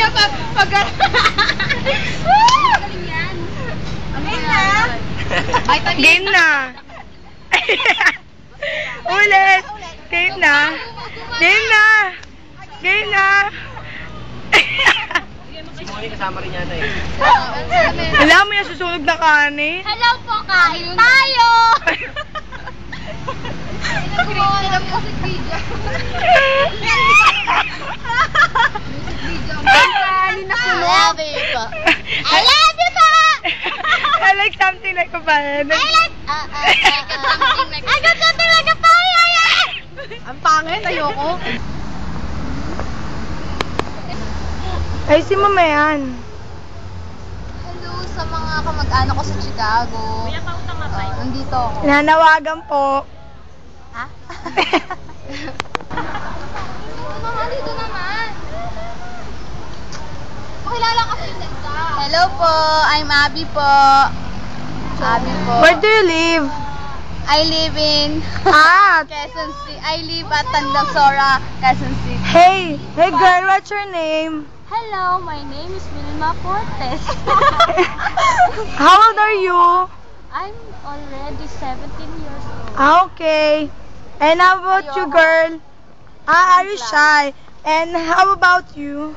niya pag... Game na. Ulit. Game na. Game na. Game na. Si Moy kasama rin yata eh. Alam mo yung susunog na kanin? Hello po, kain tayo! Gumawa ng music video. Kanin na sunog. I love you po. I love you po! I like something like a band. I like... I got something like a fire! Ang pangit, ayoko. Ay, si Mama yan. Hello sa mga kamag-anak ko sa Chicago. Nandito ako. Nanawagan po. Ha? Dito naman. Pakilala kasi yung ganda. Hello po, I'm Abby po. Abby po. Where do you live? I live in Quezon City. I live at Tandansora, Quezon City. Hey girl, what's your name? Hello, my name is Wilma Fortes. How old are you? I'm already 17 years old. Okay. And how about you, girl? Are you shy? And how about you?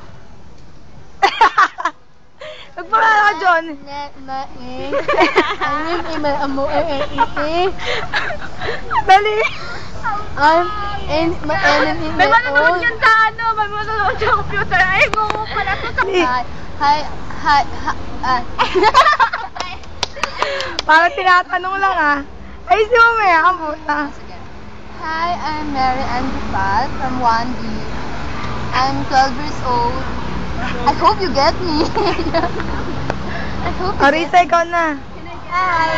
Magpakala ka, John. Dali. May manonood yun sa ano. May manonood sa computer. Ay, mo pala to sa... Hi. Parang tinatanong lang ah. Ay, si Mamaya ka muna. Hi, I'm Mary Ann Dupat from 1D. I'm 12 years old. I hope you get me. I hope you Arisa, ikaw na. Hi.